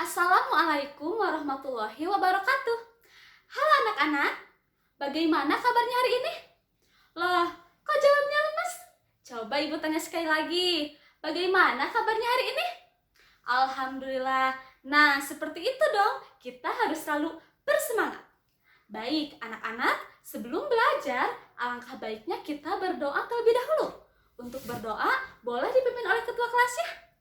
Assalamualaikum warahmatullahi wabarakatuh. Halo anak-anak, bagaimana kabarnya hari ini? Loh, kok jawabnya lemes? Coba ibu tanya sekali lagi, bagaimana kabarnya hari ini? Alhamdulillah. Nah, seperti itu dong, kita harus selalu bersemangat. Baik, anak-anak, sebelum belajar, alangkah baiknya kita berdoa terlebih dahulu. Untuk berdoa, boleh dipimpin oleh ketua kelasnya.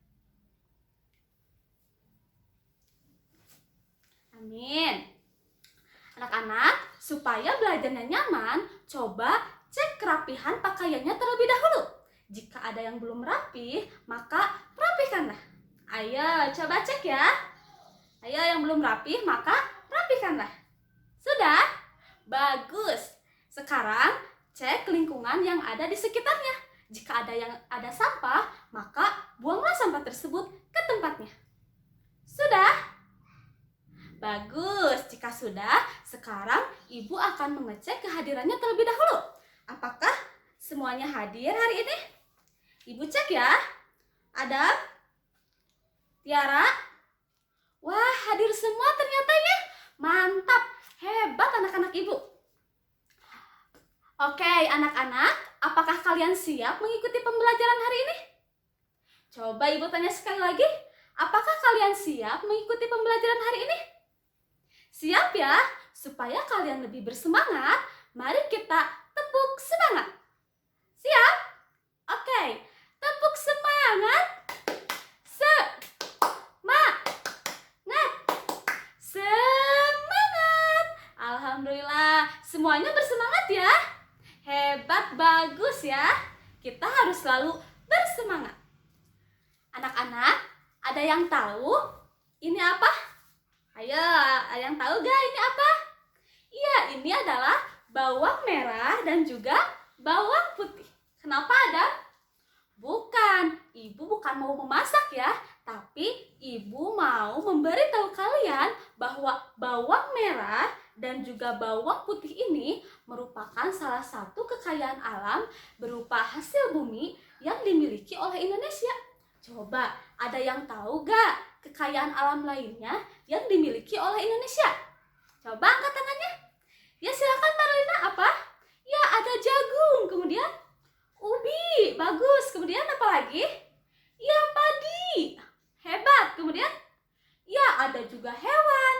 Amin. Anak-anak, supaya belajarnya nyaman, coba cek kerapihan pakaiannya terlebih dahulu. Jika ada yang belum rapi, maka rapikanlah. Ayo, coba cek ya. Ayo, yang belum rapi, maka rapikanlah. Sudah? Bagus. Sekarang, cek lingkungan yang ada di sekitarnya. Jika ada sampah, maka buanglah sampah tersebut ke tempatnya. Sudah? Bagus, jika sudah, sekarang ibu akan mengecek kehadirannya terlebih dahulu. Apakah semuanya hadir hari ini? Ibu cek ya. Adam, Tiara. Wah, hadir semua ternyata ya. Mantap, hebat anak-anak ibu. Oke, anak-anak, apakah kalian siap mengikuti pembelajaran hari ini? Coba ibu tanya sekali lagi, apakah kalian siap mengikuti pembelajaran hari ini? Siap ya? Supaya kalian lebih bersemangat, mari kita tepuk semangat. Siap? Oke, tepuk semangat. Semangat. Alhamdulillah, semuanya bersemangat ya. Hebat, bagus ya. Kita harus selalu bersemangat. Anak-anak, ada yang tahu ini apa? Ayo, ada yang tahu gak ini apa? Iya, ini adalah bawang merah dan juga bawang putih. Kenapa ada? Bukan, ibu bukan mau memasak ya, tapi ibu mau memberitahu kalian bahwa bawang merah dan juga bawang putih ini merupakan salah satu kekayaan alam berupa hasil bumi yang dimiliki oleh Indonesia. Coba, ada yang tahu gak kekayaan alam lainnya yang dimiliki oleh Indonesia? Coba angkat tangannya. Ya silakan Marlina, apa? Ya ada jagung, kemudian ubi, bagus. Kemudian apa lagi? Ya padi, hebat. Kemudian ya ada juga hewan.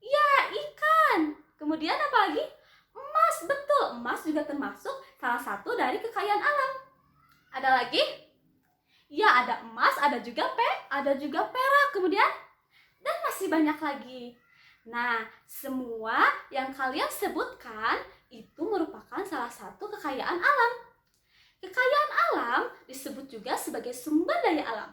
Ya ikan. Kemudian apa lagi? Emas, betul. Emas juga termasuk salah satu dari kekayaan alam. Ada lagi? Ya ada emas, ada juga perak. Kemudian dan masih banyak lagi. Nah, semua yang kalian sebutkan itu merupakan salah satu kekayaan alam. Kekayaan alam disebut juga sebagai sumber daya alam.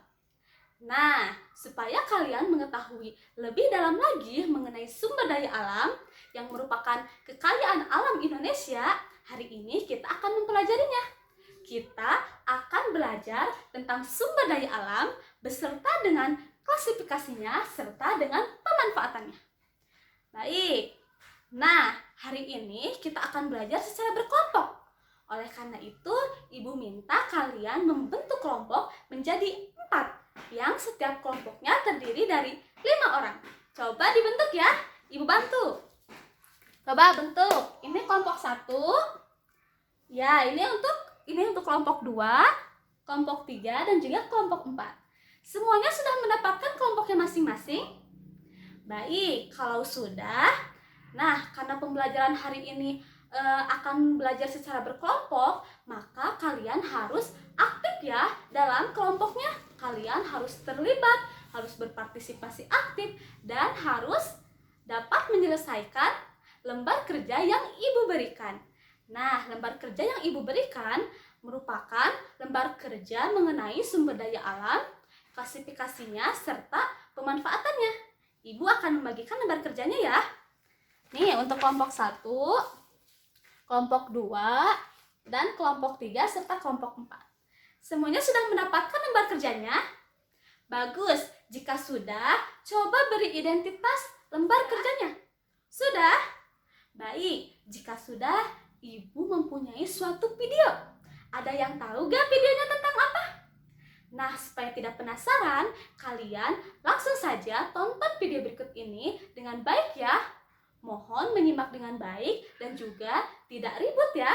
Nah, supaya kalian mengetahui lebih dalam lagi mengenai sumber daya alam yang merupakan kekayaan alam Indonesia, hari ini kita akan mempelajarinya. Kita akan belajar tentang sumber daya alam beserta dengan klasifikasinya serta dengan pemanfaatannya. Baik, nah hari ini kita akan belajar secara berkelompok. Oleh karena itu, ibu minta kalian membentuk kelompok menjadi 4, yang setiap kelompoknya terdiri dari 5 orang. Coba dibentuk ya, ibu bantu. Coba bentuk. Ini kelompok 1. Ya, ini untuk kelompok 2, kelompok 3, dan juga kelompok 4. Semuanya sudah mendapatkan kelompoknya masing-masing? Baik, kalau sudah, nah karena pembelajaran hari ini akan belajar secara berkelompok, maka kalian harus aktif ya dalam kelompoknya. Kalian harus terlibat, harus berpartisipasi aktif, dan harus dapat menyelesaikan lembar kerja yang ibu berikan. Nah, lembar kerja yang ibu berikan merupakan lembar kerja mengenai sumber daya alam, klasifikasinya, serta pemanfaatannya. Ibu akan membagikan lembar kerjanya ya. Nih, untuk kelompok 1, kelompok 2, dan kelompok 3, serta kelompok 4. Semuanya sudah mendapatkan lembar kerjanya? Bagus, jika sudah, coba beri identitas lembar kerjanya. Sudah? Baik, jika sudah, ibu mempunyai suatu video. Ada yang tahu gak videonya tentang apa? Nah, supaya tidak penasaran, kalian langsung saja tonton video berikut ini dengan baik ya. Mohon menyimak dengan baik dan juga tidak ribut ya.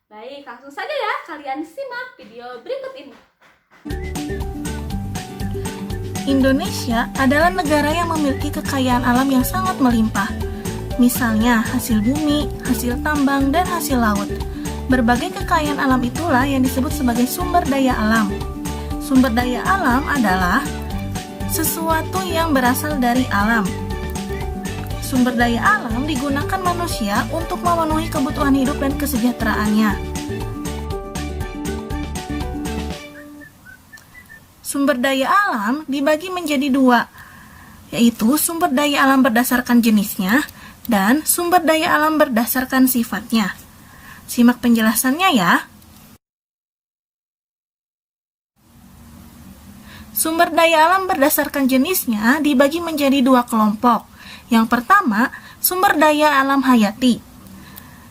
Baik, langsung saja ya kalian simak video berikut ini. Indonesia adalah negara yang memiliki kekayaan alam yang sangat melimpah. Misalnya hasil bumi, hasil tambang, dan hasil laut. Berbagai kekayaan alam itulah yang disebut sebagai sumber daya alam. Sumber daya alam adalah sesuatu yang berasal dari alam. Sumber daya alam digunakan manusia untuk memenuhi kebutuhan hidup dan kesejahteraannya. Sumber daya alam dibagi menjadi dua, yaitu sumber daya alam berdasarkan jenisnya dan sumber daya alam berdasarkan sifatnya. Simak penjelasannya ya. Sumber daya alam berdasarkan jenisnya dibagi menjadi dua kelompok. Yang pertama, sumber daya alam hayati.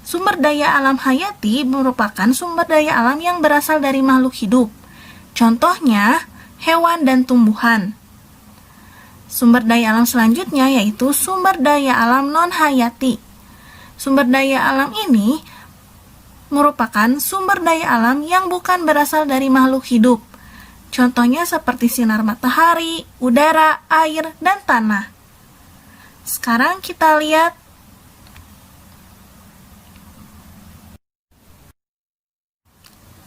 Sumber daya alam hayati merupakan sumber daya alam yang berasal dari makhluk hidup. Contohnya, hewan dan tumbuhan. Sumber daya alam selanjutnya yaitu sumber daya alam non-hayati. Sumber daya alam ini merupakan sumber daya alam yang bukan berasal dari makhluk hidup. Contohnya seperti sinar matahari, udara, air, dan tanah. Sekarang kita lihat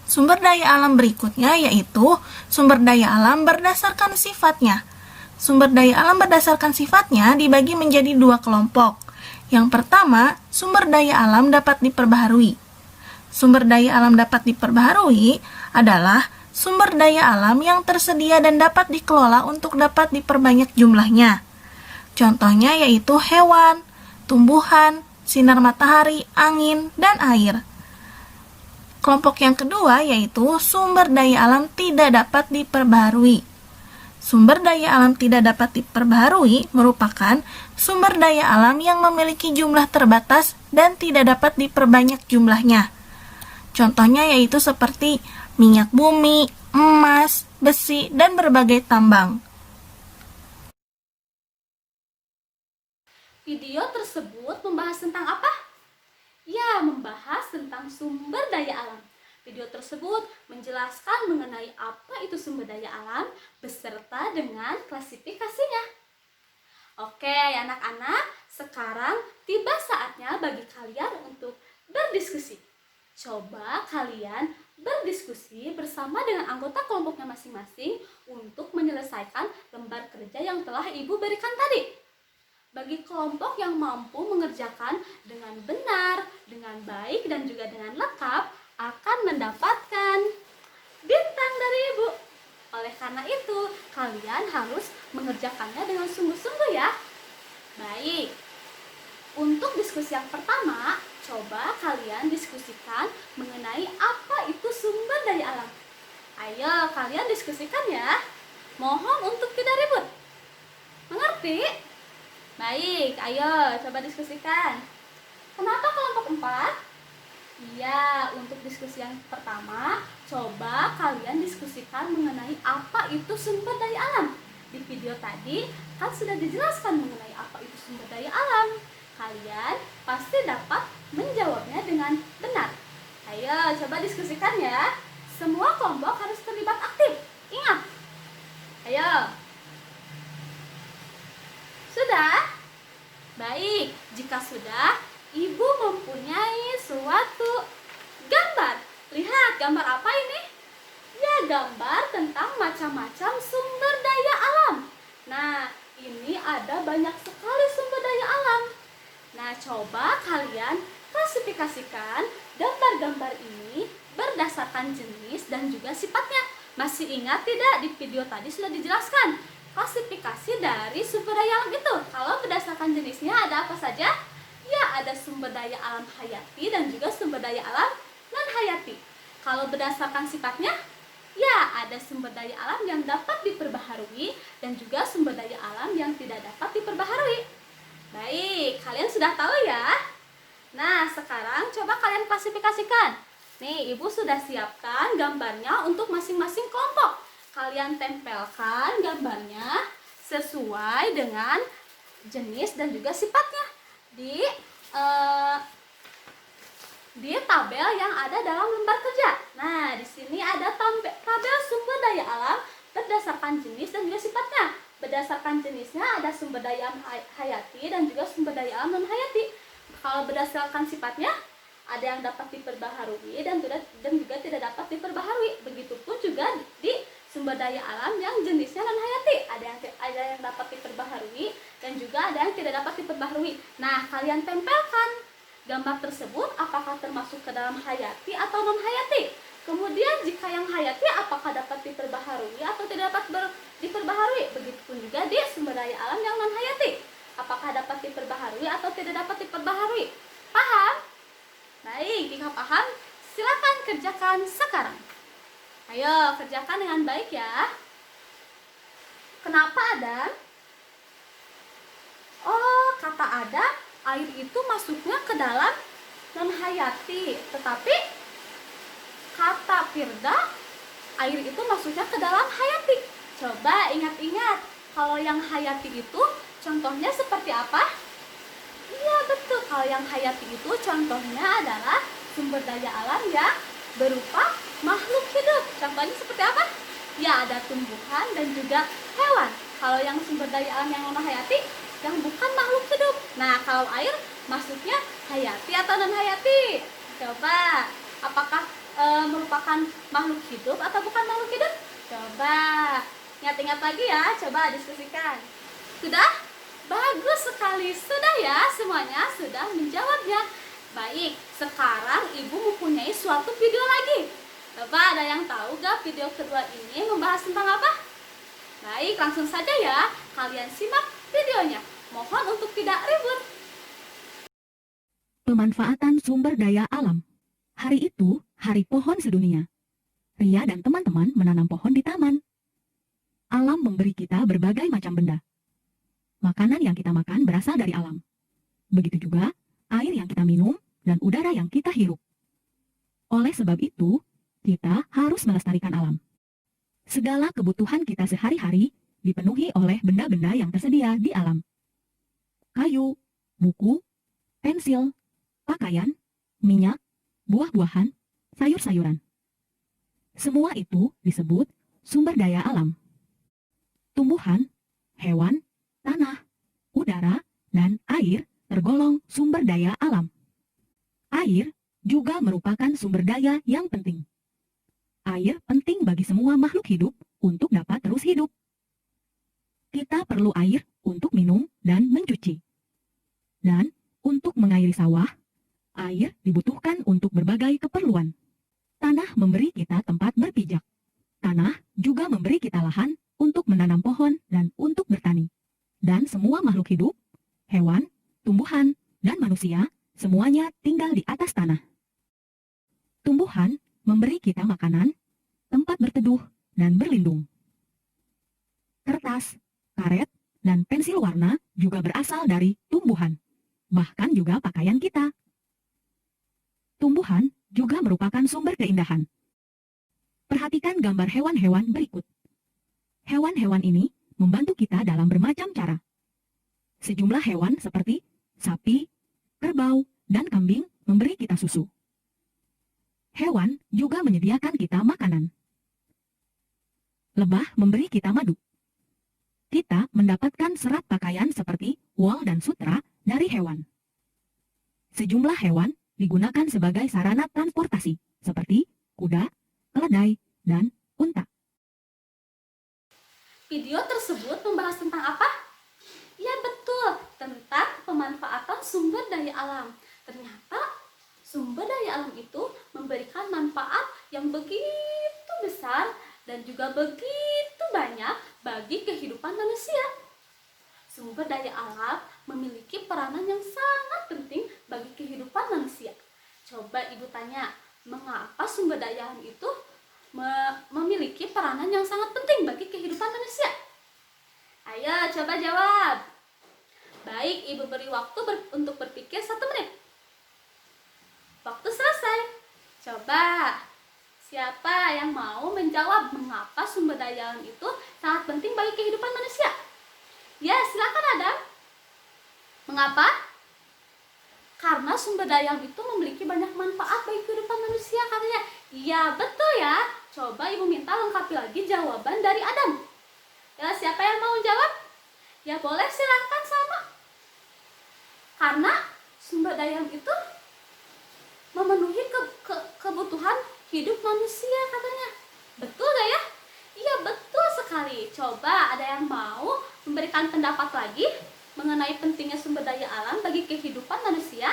sumber daya alam berikutnya yaitu sumber daya alam berdasarkan sifatnya. Sumber daya alam berdasarkan sifatnya dibagi menjadi dua kelompok. Yang pertama, sumber daya alam dapat diperbaharui. Sumber daya alam dapat diperbaharui adalah sumber daya alam yang tersedia dan dapat dikelola untuk dapat diperbanyak jumlahnya. Contohnya yaitu hewan, tumbuhan, sinar matahari, angin, dan air. Kelompok yang kedua yaitu sumber daya alam tidak dapat diperbaharui. Sumber daya alam tidak dapat diperbaharui merupakan sumber daya alam yang memiliki jumlah terbatas dan tidak dapat diperbanyak jumlahnya. Contohnya yaitu seperti minyak bumi, emas, besi, dan berbagai tambang. Video tersebut membahas tentang apa? Ya, membahas tentang sumber daya alam. Video tersebut menjelaskan mengenai apa itu sumber daya alam beserta dengan klasifikasinya. Oke, anak-anak, sekarang tiba saatnya bagi kalian untuk berdiskusi. Coba kalian berdiskusi bersama dengan anggota kelompoknya masing-masing untuk menyelesaikan lembar kerja yang telah Ibu berikan tadi. Bagi kelompok yang mampu mengerjakan dengan benar, dengan baik, dan juga dengan lengkap, akan mendapatkan bintang dari Ibu. Oleh karena itu, kalian harus mengerjakannya dengan sungguh-sungguh ya. Baik, untuk diskusi yang pertama, coba kalian diskusikan mengenai apa itu sumber daya alam. Ayo, kalian diskusikan ya. Mohon untuk tidak ribut. Mengerti? Baik, ayo coba diskusikan. Kenapa kelompok 4? Iya, untuk diskusi yang pertama, coba kalian diskusikan mengenai apa itu sumber daya alam. Di video tadi kan sudah dijelaskan mengenai apa itu sumber daya alam. Kalian pasti dapat menjawabnya dengan benar. Ayo coba diskusikan ya. Semua kelompok harus terlibat aktif. Ingat. Ayo. Sudah? Baik, jika sudah, Ibu mempunyai suatu gambar. Lihat, gambar apa ini? Ya, gambar tentang macam-macam sumber daya alam. Nah, ini ada banyak sekali sumber daya alam. Nah, coba kalian klasifikasikan gambar-gambar ini berdasarkan jenis dan juga sifatnya. Masih ingat tidak? Di video tadi sudah dijelaskan klasifikasi dari sumber daya alam itu. Kalau berdasarkan jenisnya ada apa saja? Ya, ada sumber daya alam hayati dan juga sumber daya alam non-hayati. Kalau berdasarkan sifatnya, ya ada sumber daya alam yang dapat diperbaharui dan juga sumber daya alam yang tidak dapat diperbaharui. Baik, kalian sudah tahu ya? Nah, sekarang coba kalian klasifikasikan. Nih, Ibu sudah siapkan gambarnya untuk masing-masing kelompok. kalian tempelkan gambarnya sesuai dengan jenis dan juga sifatnya di tabel yang ada dalam lembar kerja. Nah, di sini ada tabel sumber daya alam berdasarkan jenis dan juga sifatnya. Berdasarkan jenisnya ada sumber daya alam hayati dan juga sumber daya alam non hayati. Kalau berdasarkan sifatnya ada yang dapat diperbaharui dan juga tidak dapat diperbaharui. Begitupun juga di sumber daya alam yang jenisnya non hayati, ada yang dapat diperbaharui dan juga ada yang tidak dapat diperbaharui. Nah, kalian tempelkan gambar tersebut apakah termasuk ke dalam hayati atau non hayati. Kemudian jika yang hayati apakah dapat diperbaharui atau tidak dapat diperbaharui. Begitupun juga di sumber daya alam yang non hayati, apakah dapat diperbaharui atau tidak dapat diperbaharui. Paham? Baik, jika paham silakan kerjakan sekarang. Ayo kerjakan dengan baik ya. Kenapa Adam? Oh, kata Adam, air itu masuknya ke dalam non hayati, tetapi kata Firda, air itu masuknya ke dalam hayati. Coba ingat-ingat, kalau yang hayati itu contohnya seperti apa? Iya betul, kalau yang hayati itu contohnya adalah sumber daya alam yang berupa makhluk hidup. Contohnya seperti apa? Ya, ada tumbuhan dan juga hewan. Kalau yang sumber daya alam yang non hayati, yang bukan makhluk hidup. Nah, kalau air masuknya hayati atau non hayati? Coba, apakah merupakan makhluk hidup atau bukan makhluk hidup? Coba ingat-ingat lagi ya, coba diskusikan. Sudah? Bagus sekali, sudah ya, semuanya sudah menjawabnya. Baik, sekarang Ibu mempunyai suatu video lagi. Coba ada yang tahu gak video kedua ini membahas tentang apa? Baik, langsung saja ya, kalian simak videonya. Mohon untuk tidak ribut. Pemanfaatan sumber daya alam. Hari itu, hari pohon sedunia. Ria dan teman-teman menanam pohon di taman. Alam memberi kita berbagai macam benda. Makanan yang kita makan berasal dari alam. Begitu juga air yang kita minum dan udara yang kita hirup. Oleh sebab itu, kita harus melestarikan alam. Segala kebutuhan kita sehari-hari dipenuhi oleh benda-benda yang tersedia di alam. Kayu, buku, pensil, pakaian, minyak, buah-buahan, sayur-sayuran. Semua itu disebut sumber daya alam. Tumbuhan, hewan, tanah, udara, dan air tergolong sumber daya alam. Air juga merupakan sumber daya yang penting. Air penting bagi semua makhluk hidup untuk dapat terus hidup. Kita perlu air untuk minum dan mencuci. Dan untuk mengairi sawah, air dibutuhkan untuk berbagai keperluan. Tanah memberi kita tempat berpijak. Tanah juga memberi kita lahan untuk menanam pohon dan untuk bertani. Dan semua makhluk hidup, hewan, tumbuhan, dan manusia, semuanya tinggal di atas tanah. Tumbuhan memberi kita makanan, tempat berteduh, dan berlindung. Kertas, karet, dan pensil warna juga berasal dari tumbuhan, bahkan juga pakaian kita. Tumbuhan juga merupakan sumber keindahan. Perhatikan gambar hewan-hewan berikut. Hewan-hewan ini membantu kita dalam bermacam cara. Sejumlah hewan seperti sapi, kerbau, dan kambing memberi kita susu. Hewan juga menyediakan kita makanan. Lebah memberi kita madu. Kita mendapatkan serat pakaian seperti wol dan sutra dari hewan. Sejumlah hewan digunakan sebagai sarana transportasi seperti kuda, keledai, dan unta. Video tersebut membahas tentang apa? Ya betul, tentang pemanfaatan sumber daya alam. Ternyata sumber daya alam itu memberikan manfaat yang begitu besar dan juga begitu banyak bagi kehidupan manusia. Sumber daya alam memiliki peranan yang sangat penting bagi kehidupan manusia. Coba Ibu tanya, mengapa sumber daya alam itu memiliki peranan yang sangat penting bagi kehidupan manusia? Ayo coba jawab. Baik, Ibu beri waktu untuk berpikir 1 menit. Waktu selesai. Coba Siapa yang mau menjawab mengapa sumber daya alam itu sangat penting bagi kehidupan manusia? Ya, silakan Adam. Mengapa? Karena sumber daya alam itu memiliki banyak manfaat bagi kehidupan manusia katanya. Iya, betul ya. Coba Ibu minta lengkapi lagi jawaban dari Adam. Ya, siapa yang mau jawab? Ya boleh, silahkan sama. Karena sumber daya alam itu memenuhi kebutuhan hidup manusia katanya. Betul gak ya? Iya, betul sekali. Coba ada yang mau memberikan pendapat lagi mengenai pentingnya sumber daya alam bagi kehidupan manusia?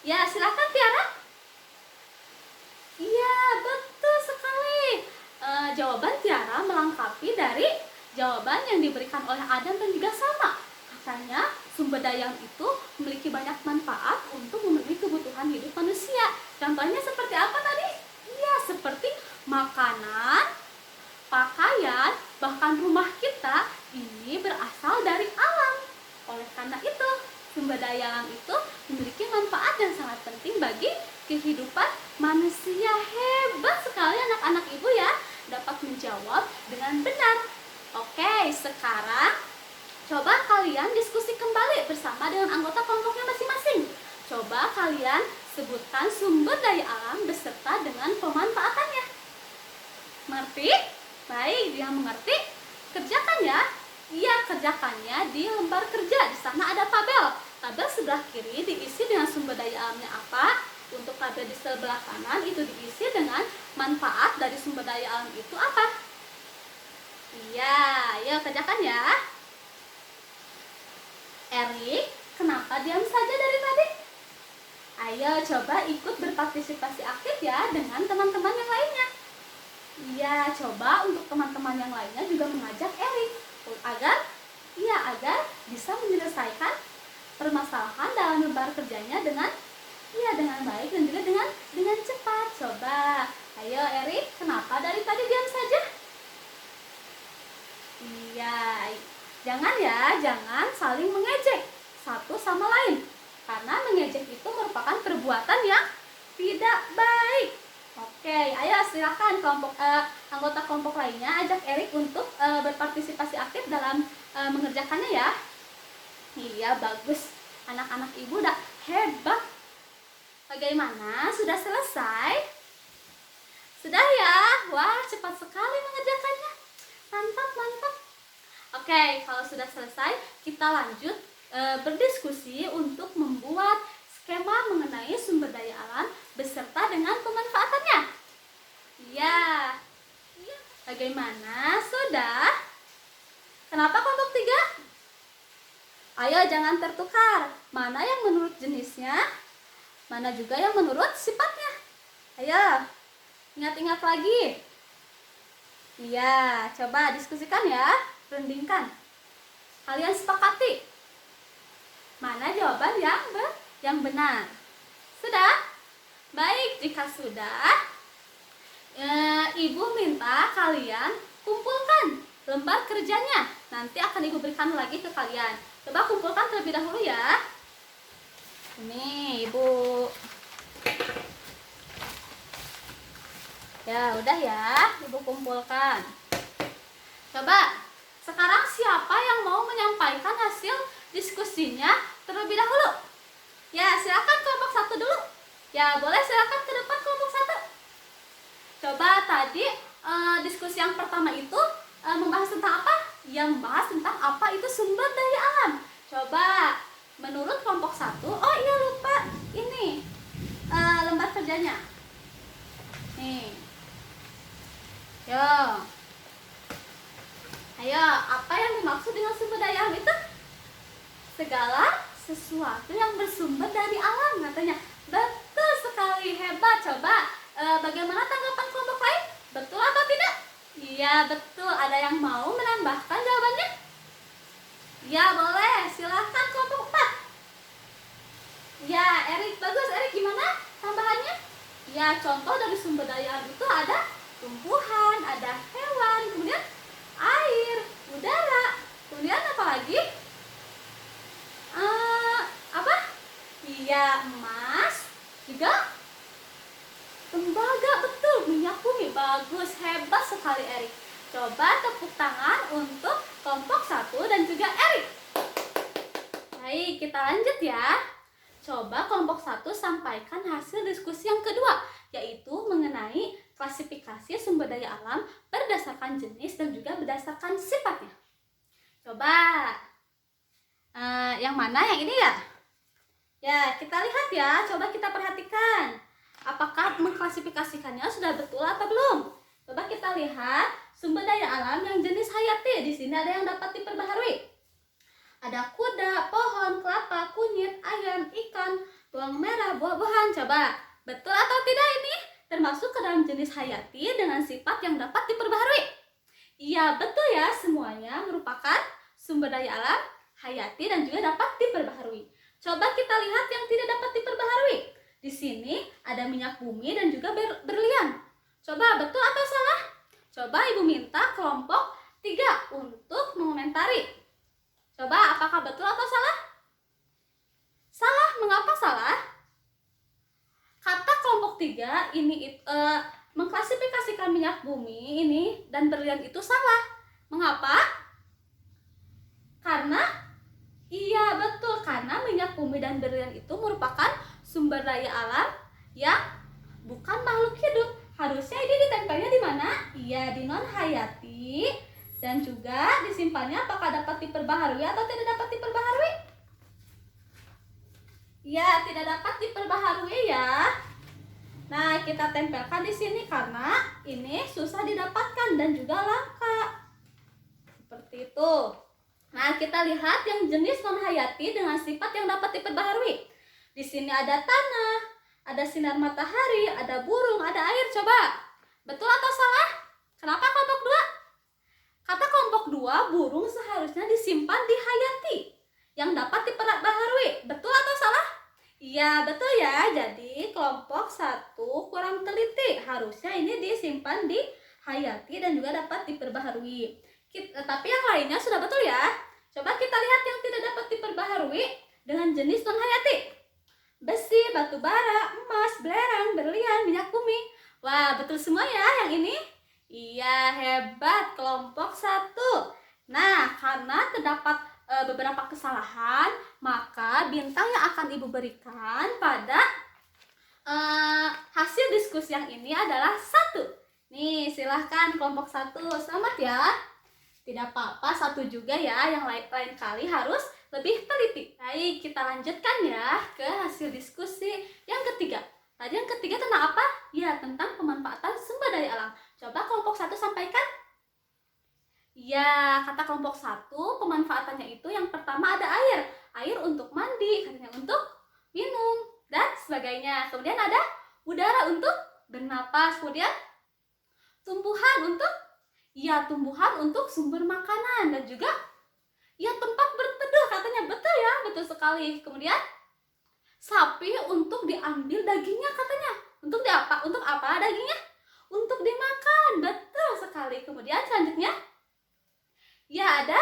Ya, silakan Tiara. Iya, betul sekali. Jawaban Tiara melengkapi dari jawaban yang diberikan oleh Adam dan juga Salma. Katanya sumber daya alam itu memiliki banyak manfaat untuk memenuhi kebutuhan hidup manusia. Contohnya seperti apa tadi? Iya, seperti makanan, pakaian, bahkan rumah kita ini berasal dari alam. Oleh karena itu, sumber daya alam itu memiliki manfaat yang sangat penting bagi kehidupan manusia. Hebat sekali anak-anak ibu ya, dapat menjawab dengan benar. Oke, sekarang coba kalian diskusi kembali bersama dengan anggota kelompoknya masing-masing. Coba kalian sebutkan sumber daya alam beserta dengan pemanfaatannya. Mengerti? Baik, yang mengerti, kerjakan ya. Iya, kerjakannya di lembar kerja. Di sana ada tabel. Tabel sebelah kiri diisi dengan sumber daya alamnya apa. Untuk tabel di sebelah kanan itu diisi dengan manfaat dari sumber daya alam itu apa. Iya, ayo kerjakan ya. Erik, kenapa diam saja dari tadi? Ayo coba ikut berpartisipasi aktif ya dengan teman-teman yang lainnya. Iya, coba untuk teman-teman yang lainnya juga mengajak Erik agar bisa menyelesaikan permasalahan dalam lembar kerjanya dengan baik dan juga dengan cepat. Coba, ayo Erik, kenapa dari tadi diam saja? Iya, jangan saling mengejek satu sama lain. Karena mengejek itu merupakan perbuatan yang tidak baik. Oke, ayo silakan anggota kelompok lainnya ajak Erik untuk berpartisipasi aktif dalam mengerjakannya ya. Iya, bagus. Anak-anak ibu udah hebat. Bagaimana? Sudah selesai? Sudah ya? Wah, cepat sekali mengerjakannya. Mantap. Oke, kalau sudah selesai, kita lanjut berdiskusi untuk membuat skema mengenai sumber daya alam beserta dengan pemanfaatannya. Iya. Bagaimana? Sudah? Kenapa kelompok 3? Ayo jangan tertukar. Mana yang menurut jenisnya? Mana juga yang menurut sifatnya? Ayo, ingat-ingat lagi. Iya, coba diskusikan ya. Rundingkan. Kalian sepakati. Mana jawaban yang benar? Sudah? Baik, jika sudah, Ibu minta kalian kumpulkan lembar kerjanya. Nanti akan Ibu berikan lagi ke kalian. Coba kumpulkan terlebih dahulu ya. Ini Ibu. Ya, udah ya, Ibu kumpulkan. Coba, sekarang siapa yang mau menyampaikan hasil diskusinya terlebih dahulu? Ya, silakan kelompok 1 dulu. Ya, boleh silakan ke depan kelompok 1. Coba tadi diskusi yang pertama itu membahas tentang apa? Yang membahas tentang apa itu sumber daya alam. Coba menurut kelompok 1, oh iya lupa, ini lembar kerjanya. Nih. Yo. Ayo, apa yang dimaksud dengan sumber daya alam itu? Segala sesuatu yang bersumber dari alam katanya. Betul sekali, hebat. Coba bagaimana tanggapan kelompok lain? Betul atau tidak? Iya, betul. Ada yang mau menambahkan jawabannya? Ya, boleh. Silahkan kelompok 4. Ya, Erik, bagus. Erik, gimana tambahannya? Ya, contoh dari sumber daya alam itu ada tumbuhan, ada hewan, kemudian air, udara, kemudian apa lagi? Apa? Iya, emas, juga tembaga, betul. betul, minyak bumi. Bagus, hebat sekali Erik. Coba tepuk tangan untuk kelompok 1 dan juga Erik. Baik, kita lanjut ya. Coba kelompok 1 sampaikan hasil diskusi yang kedua, yaitu mengenai klasifikasi sumber daya alam berdasarkan jenis dan juga berdasarkan sifatnya. Coba, yang mana yang ini ya? Ya, kita lihat ya, coba kita perhatikan. Apakah mengklasifikasikannya sudah betul atau belum? Coba kita lihat sumber daya alam yang jenis hayati. Di sini ada yang dapat diperbaharui. Ada kuda, pohon, kelapa, kunyit, ayam, ikan, bawang merah, buah-buahan. Coba, betul atau tidak ini? Termasuk ke dalam jenis hayati dengan sifat yang dapat diperbaharui. Iya, betul ya, semuanya merupakan sumber daya alam, hayati, dan juga dapat diperbaharui. Coba kita lihat yang tidak dapat diperbaharui. Di sini ada minyak bumi dan juga berlian. Coba, betul atau salah? Coba Ibu minta kelompok 3 untuk mengomentari. Coba, apakah betul atau salah? Salah. Mengapa salah? Kata kelompok 3 ini mengklasifikasikan minyak bumi ini dan berlian itu salah. Mengapa? Iya betul, karena minyak bumi dan berlian itu merupakan sumber daya alam yang bukan makhluk hidup. Harusnya ini ditempelnya di mana? Iya, di non hayati. Dan juga disimpannya apakah dapat diperbaharui atau tidak dapat diperbaharui? Ya, tidak dapat diperbaharui ya. Nah, kita tempelkan di sini karena ini susah didapatkan dan juga langka. Seperti itu. Nah, kita lihat yang jenis non hayati dengan sifat yang dapat diperbaharui. Di sini ada tanah, ada sinar matahari, ada burung, ada air. Coba, betul atau salah? Kenapa kelompok 2? Kata kelompok 2, burung seharusnya disimpan di hayati yang dapat diperbaharui. Betul atau salah? Iya, betul ya. Jadi kelompok 1 kurang teliti. Harusnya ini disimpan di hayati dan juga dapat diperbaharui. Tapi yang lainnya sudah betul ya. Coba kita lihat yang tidak dapat diperbaharui dengan jenis non hayati. Besi, batu bara, emas, belerang, berlian, minyak bumi. Wah, betul semua ya yang ini. Iya, hebat kelompok 1. Nah, karena terdapat beberapa kesalahan, maka bintang yang akan Ibu berikan pada hasil diskusi yang ini adalah 1. Nih, silahkan kelompok 1. Selamat ya. Tidak apa-apa, 1 juga ya. Yang lain kali harus lebih teliti. Baik, kita lanjutkan ya ke hasil diskusi yang ketiga. Tadi yang ketiga tentang apa? Ya, tentang pemanfaatan sumber daya alam. Coba kelompok 1 sampaikan. Ya, kata kelompok 1, pemanfaatannya itu yang pertama ada air. Air untuk mandi, katanya untuk minum, dan sebagainya. Kemudian ada udara untuk bernapas. Kemudian tumbuhan untuk sumber makanan. Dan juga ya tempat berteduh, katanya. Betul ya, betul sekali. Kemudian sapi untuk diambil dagingnya, katanya. Untuk apa dagingnya? Untuk dimakan. Betul sekali. Kemudian selanjutnya ya ada.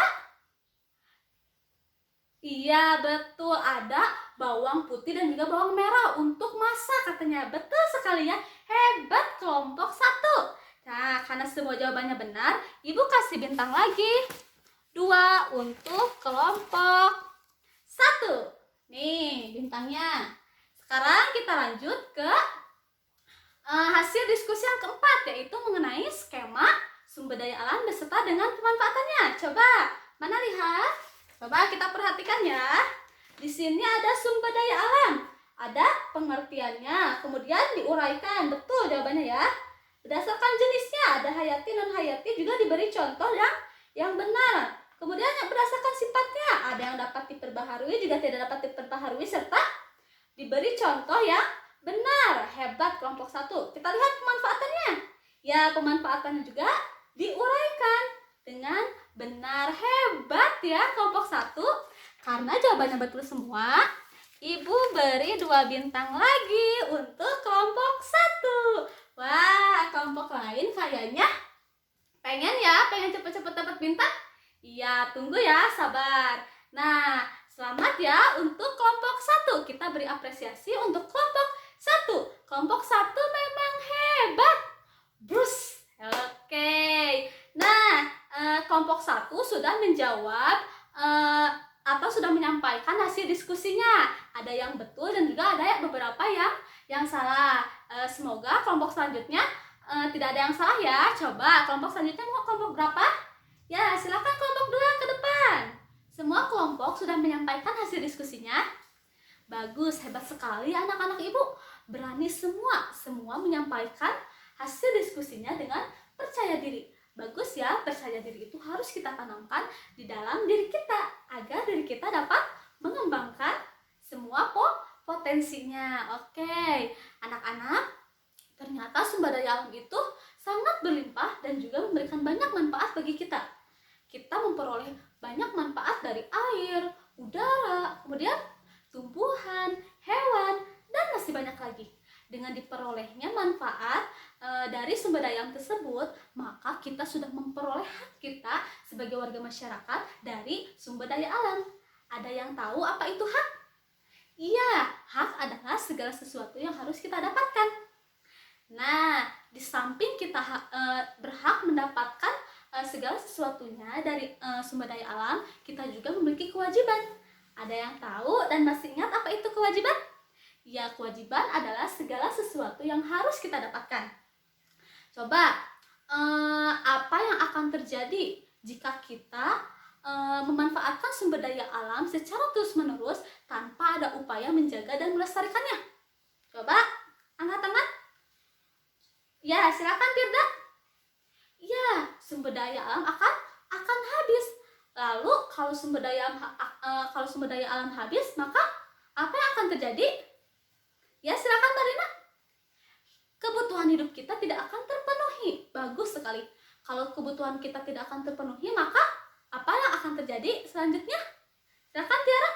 Iya betul, ada bawang putih dan juga bawang merah untuk masak, katanya. Betul sekali ya. Hebat kelompok 1. Nah, karena semua jawabannya benar, Ibu kasih bintang lagi 2 untuk kelompok 1. Nih bintangnya. Sekarang kita lanjut ke hasil diskusi yang keempat, yaitu mengenai skema sumber daya alam beserta dengan pemanfaatannya. Coba, mana lihat? Coba kita perhatikan ya. Di sini ada sumber daya alam, ada pengertiannya, kemudian diuraikan. Betul jawabannya ya. Berdasarkan jenisnya, ada hayati, non hayati, juga diberi contoh yang benar. Kemudian yang berdasarkan sifatnya, ada yang dapat diperbaharui, juga tidak dapat diperbaharui, serta diberi contoh yang benar. Hebat kelompok 1. Kita lihat pemanfaatannya. Ya, pemanfaatannya juga diuraikan dengan benar. Hebat ya kelompok 1. Karena jawabannya betul semua, Ibu beri 2 bintang lagi untuk kelompok 1. Wah, kelompok lain kayaknya pengen cepet-cepet dapat bintang. Iya, tunggu ya, sabar. Nah, selamat ya untuk kelompok 1. Kita beri apresiasi untuk kelompok 1. Kelompok 1 memang hebat. menjawab atau sudah menyampaikan hasil diskusinya. Ada yang betul dan juga ada beberapa yang salah. Semoga kelompok selanjutnya tidak ada yang salah ya. Coba kelompok selanjutnya mau kelompok berapa? Ya, silakan kelompok 2 ke depan. Semua kelompok sudah menyampaikan hasil diskusinya. Bagus, hebat sekali anak-anak ibu. Berani semua menyampaikan hasil diskusinya dengan percaya diri. Bagus ya, percaya diri itu harus kita tanamkan di dalam diri kita agar diri kita dapat mengembangkan semua potensinya. Oke, anak-anak, ternyata sumber daya alam itu sangat berlimpah dan juga memberikan banyak manfaat bagi kita. Kita memperoleh banyak manfaat dari air, udara, kemudian tumbuhan, hewan, dan masih banyak lagi. Dengan diperolehnya manfaat dari sumber daya alam tersebut, maka kita sudah memperoleh hak kita sebagai warga masyarakat dari sumber daya alam. Ada yang tahu apa itu hak? Iya, hak adalah segala sesuatu yang harus kita dapatkan. Nah, di samping kita berhak mendapatkan segala sesuatunya dari sumber daya alam, kita juga memiliki kewajiban. Ada yang tahu dan masih ingat apa itu kewajiban? Ya, kewajiban adalah segala sesuatu yang harus kita dapatkan. Coba, apa yang akan terjadi jika kita memanfaatkan sumber daya alam secara terus-menerus tanpa ada upaya menjaga dan melestarikannya? Coba, angkat tangan. Ya, silakan Firda. Ya, sumber daya alam akan habis. Lalu kalau sumber daya alam habis, maka apa yang akan terjadi? Ya, silakan Marina. Kebutuhan hidup kita tidak akan terpenuhi. Bagus sekali. Kalau kebutuhan kita tidak akan terpenuhi, maka apa yang akan terjadi selanjutnya? Silakan Tiara.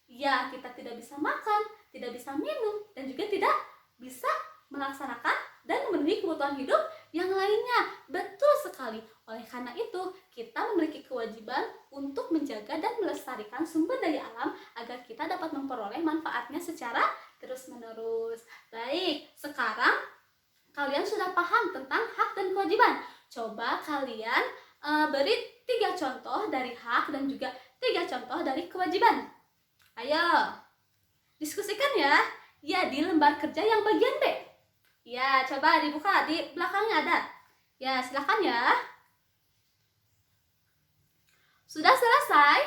Ya, kita tidak bisa makan, tidak bisa minum, dan juga tidak bisa melaksanakan dan memenuhi kebutuhan hidup yang lainnya. Betul sekali. Oleh karena itu, kita memiliki kewajiban untuk menjaga dan melestarikan sumber daya alam agar kita dapat memperoleh manfaatnya secara terus-menerus. Baik, sekarang kalian sudah paham tentang hak dan kewajiban. Coba kalian beri 3 contoh dari hak dan juga 3 contoh dari kewajiban. Ayo, diskusikan ya. Ya, di lembar kerja yang bagian B. Ya, coba dibuka, di belakangnya ada. Ya, silakan ya. Sudah selesai?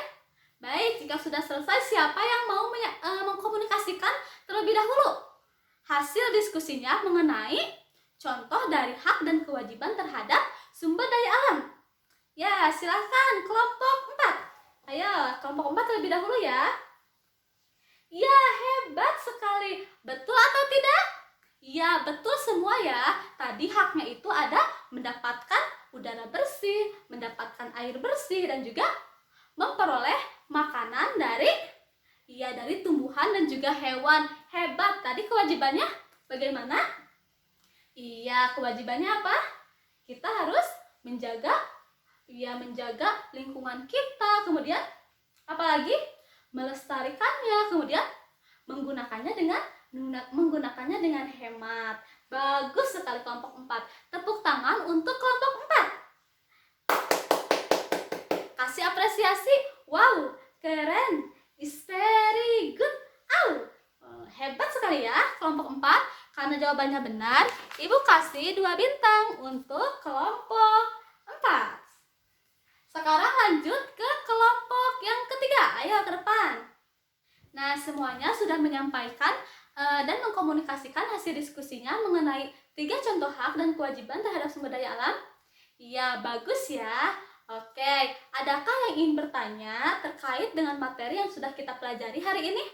Baik, jika sudah selesai, siapa yang mau mengkomunikasikan terlebih dahulu hasil diskusinya mengenai contoh dari hak dan kewajiban terhadap sumber daya alam? Ya, silakan kelompok 4. Ayo, kelompok 4 terlebih dahulu ya. Ya, hebat sekali. Betul atau tidak? Ya, betul semua ya. Tadi haknya itu ada mendapatkan udara bersih, mendapatkan air bersih, dan juga memperoleh makanan dari tumbuhan dan juga hewan. Hebat. Tadi kewajibannya bagaimana? Iya, kewajibannya apa? Kita harus menjaga lingkungan kita, kemudian apalagi melestarikannya, kemudian menggunakannya dengan hemat. Bagus sekali kelompok 4. Tepuk tangan untuk kelompok 4. Kasih apresiasi. Wow, keren. It's very good. Hebat sekali ya kelompok 4. Karena jawabannya benar, Ibu kasih 2 bintang untuk kelompok 4. Sekarang lanjut ke kelompok yang ketiga. Ayo ke depan. Nah, semuanya sudah menyampaikan dan mengkomunikasikan hasil diskusinya mengenai 3 contoh hak dan kewajiban terhadap sumber daya alam. Ya, bagus ya. Oke, adakah yang ingin bertanya terkait dengan materi yang sudah kita pelajari hari ini?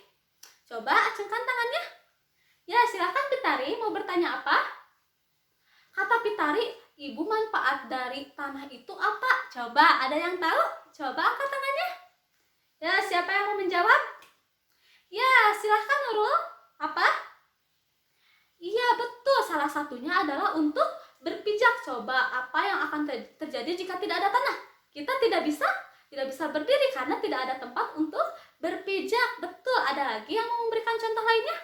Coba acungkan tangannya. Ya, silakan Pitari, mau bertanya apa? Kata Pitari, Ibu, manfaat dari tanah itu apa? Coba, ada yang tahu? Coba angkat tangannya. Ya, siapa yang mau menjawab? Ya, silahkan Nurul. Apa? Iya, betul. Salah satunya adalah untuk berpijak. Coba, apa yang akan terjadi jika tidak ada tanah? Kita tidak bisa berdiri karena tidak ada tempat untuk berpijak. Betul. Ada lagi yang mau memberikan contoh lainnya?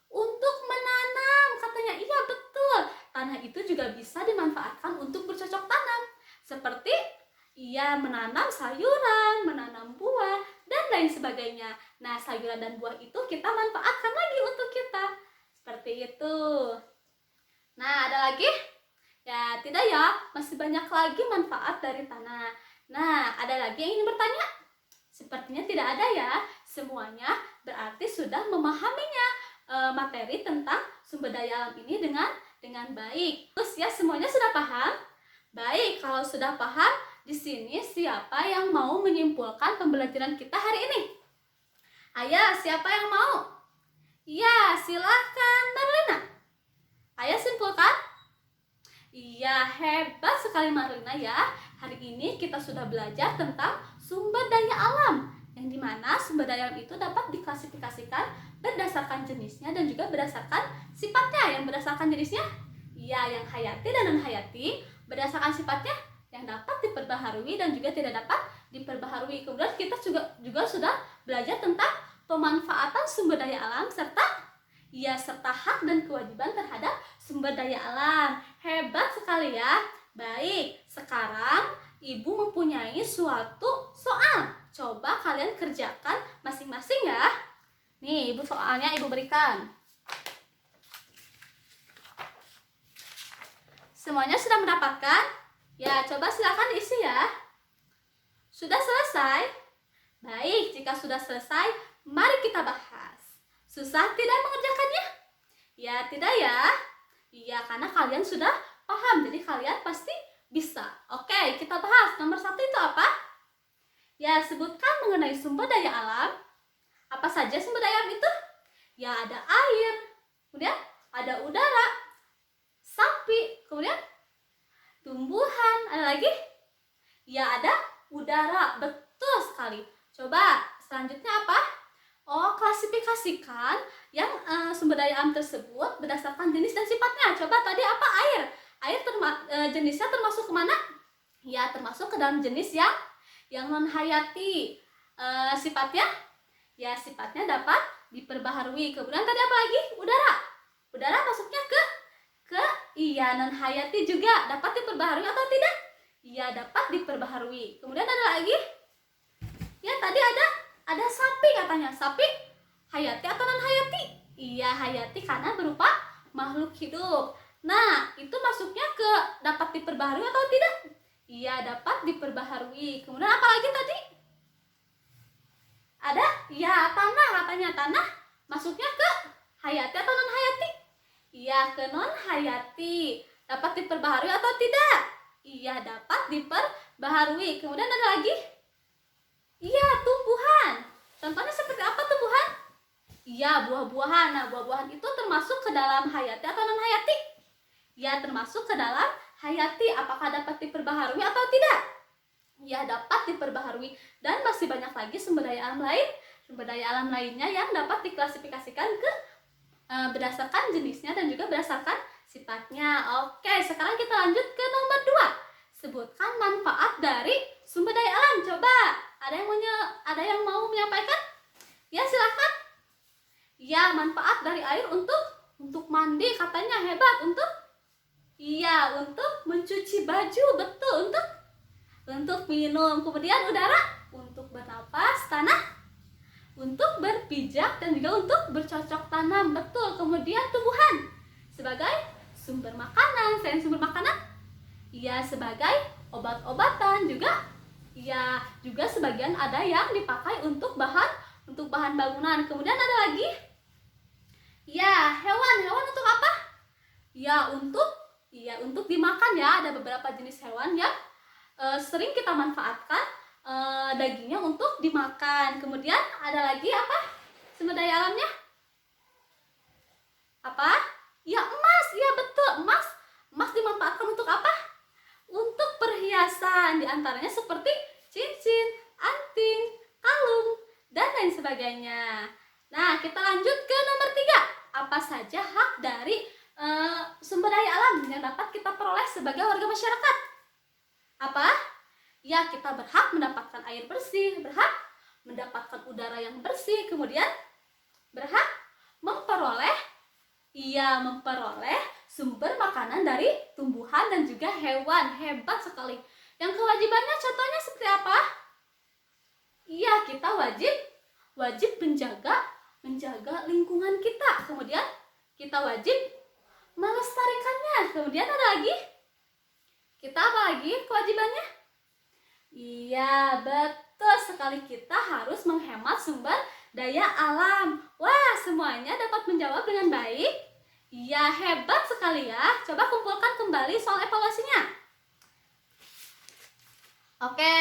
Untuk menanam, katanya. Iya, betul. Tanah itu juga bisa dimanfaatkan untuk bercocok tanam. Seperti menanam sayuran, menanam buah, dan lain sebagainya. Nah, sayuran dan buah itu kita manfaatkan lagi untuk kita. Seperti itu. Nah, ada lagi? Ya, tidak ya. Masih banyak lagi manfaat dari tanah. Nah, ada lagi yang ingin bertanya? Sepertinya tidak ada ya. Semuanya berarti sudah memahaminya materi tentang sumber daya alam ini dengan baik. Terus ya, semuanya sudah paham? Baik, kalau sudah paham, di sini siapa yang mau menyimpulkan pembelajaran kita hari ini? Ayo, siapa yang mau? Ya, silahkan Marlina. Ayo simpulkan. Iya, hebat sekali Marlina ya. Hari ini kita sudah belajar tentang sumber daya alam, yang dimana sumber daya alam itu dapat diklasifikasikan berdasarkan jenisnya dan juga berdasarkan sifatnya. Yang berdasarkan jenisnya, iya, yang hayati dan non hayati. Berdasarkan sifatnya, yang dapat diperbaharui dan juga tidak dapat diperbaharui. Kemudian kita juga sudah belajar tentang pemanfaatan sumber daya alam serta hak dan kewajiban terhadap sumber daya alam. Hebat sekali ya. Baik, sekarang Ibu mempunyai suatu soal. Coba kalian kerjakan masing-masing ya. Nih, Ibu soalnya Ibu berikan. Semuanya sudah mendapatkan? Ya, coba silakan diisi ya. Sudah selesai? Baik, jika sudah selesai, mari kita bahas. Susah tidak mengerjakannya? Ya, tidak ya? Iya, karena kalian sudah paham, jadi kalian pasti bisa. Oke, kita bahas. Nomor 1 itu apa? Ya, sebutkan mengenai sumber daya alam. Apa saja sumber daya alam itu? Ya, ada air, kemudian ada udara, sapi, kemudian tumbuhan, ada lagi? Ya, ada udara. Betul sekali. Coba, selanjutnya apa? Oh, klasifikasikan yang sumber daya alam tersebut berdasarkan jenis dan sifatnya. Coba tadi apa? Air. Air jenisnya termasuk kemana? Ya, termasuk ke dalam jenis yang non hayati. Sifatnya? Ya, sifatnya dapat diperbaharui. Kemudian tadi apa lagi? Udara. Udara masuknya ke non hayati juga. Dapat diperbaharui atau tidak? Ya, dapat diperbaharui. Kemudian ada lagi? Ya, tadi ada sapi katanya. Sapi hayati atau non hayati? Iya, hayati karena berupa makhluk hidup. Nah, itu masuknya ke dapat diperbaharui atau tidak? Iya, dapat diperbaharui. Kemudian apa lagi tadi? Ada? Ya, tanah katanya. Tanah masuknya ke hayati atau non hayati? Iya, ke non hayati. Dapat diperbaharui atau tidak? Iya, dapat diperbaharui. Kemudian ada lagi? Iya, tumbuhan. Contohnya seperti apa tumbuhan? Iya, buah-buahan. Nah, buah-buahan itu termasuk ke dalam hayati atau non hayati? Ya, termasuk ke dalam hayati. Apakah dapat diperbaharui atau tidak? Ya, dapat diperbaharui. Dan masih banyak lagi sumber daya alam lain. Sumber daya alam lainnya yang dapat diklasifikasikan berdasarkan jenisnya dan juga berdasarkan sifatnya. Oke, sekarang kita lanjut ke nomor 2. Sebutkan manfaat dari sumber daya alam. Coba, ada yang mau menyampaikan? Ya, silakan. Ya, manfaat dari air untuk mandi katanya. Hebat. Untuk mencuci baju. Betul. Untuk minum. Kemudian udara untuk bernapas, tanah untuk berpijak dan juga untuk bercocok tanam. Betul. Kemudian tumbuhan sebagai sumber makanan. Selain sumber makanan, ya sebagai obat-obatan juga. Ya, juga sebagian ada yang dipakai untuk bahan bangunan. Kemudian ada lagi? Ya, hewan untuk apa? Ya, untuk dimakan ya. Ada beberapa jenis hewan yang sering kita manfaatkan dagingnya untuk dimakan. Kemudian ada lagi apa? Sumber daya alamnya? Apa? Ya, emas. Ya, betul. Emas dimanfaatkan untuk apa? Untuk perhiasan. Di antaranya seperti cincin, anting, kalung, dan lain sebagainya. Nah, kita lanjut ke nomor 3. Apa saja hak dari sumber daya alam yang dapat kita peroleh sebagai warga masyarakat? Apa? Ya, kita berhak mendapatkan air bersih, berhak mendapatkan udara yang bersih, kemudian berhak memperoleh sumber makanan dari tumbuhan dan juga hewan. Hebat sekali. Yang kewajibannya contohnya seperti apa? Iya, kita wajib menjaga lingkungan kita. Kemudian kita wajib melestarikannya. Kemudian ada lagi? Kita apa lagi kewajibannya? Iya, betul sekali, kita harus menghemat sumber daya alam. Wah, semuanya dapat menjawab dengan baik. Iya, hebat sekali ya. Coba kumpulkan kembali soal evaluasinya. Oke.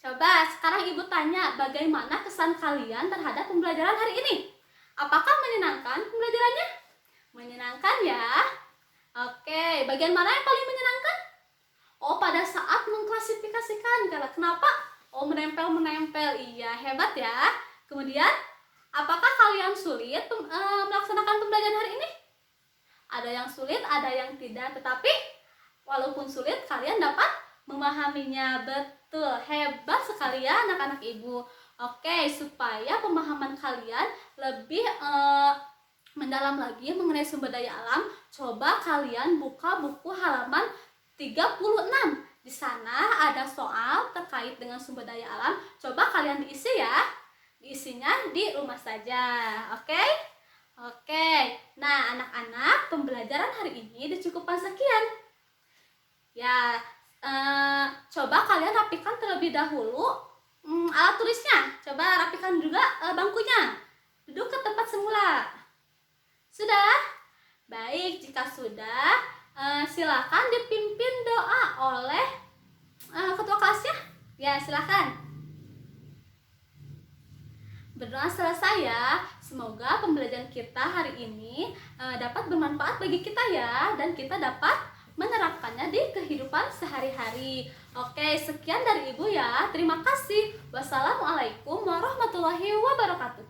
Coba sekarang Ibu tanya, bagaimana kesan kalian terhadap pembelajaran hari ini? Apakah menyenangkan pembelajarannya? Menyenangkan ya? Oke, bagian mana yang paling menyenangkan? Oh, pada saat mengklasifikasikan. Kenapa? Oh, menempel. Iya, hebat ya. Kemudian, apakah kalian sulit melaksanakan pembelajaran hari ini? Ada yang sulit, ada yang tidak. Tetapi, walaupun sulit, kalian dapat memahaminya. Betul, hebat sekali ya anak-anak Ibu. Oke, supaya pemahaman kalian lebih mendalam lagi mengenai sumber daya alam, coba kalian buka buku halaman 36. Di sana ada soal terkait dengan sumber daya alam. Coba kalian diisi ya. Diisinya di rumah saja. Oke? Oke. Nah, anak-anak, pembelajaran hari ini dicukupkan sekian. Ya, coba kalian rapikan terlebih dahulu alat tulisnya. Coba rapikan juga bangkunya. Duduk ke tempat semula. Sudah? Baik, jika sudah, silakan dipimpin doa oleh ketua kelasnya. Ya, silakan. Berdoa selesai ya. Semoga pembelajaran kita hari ini dapat bermanfaat bagi kita ya, dan kita dapat menerapkannya di kehidupan sehari-hari. Oke, sekian dari Ibu ya. Terima kasih. Wassalamualaikum warahmatullahi wabarakatuh.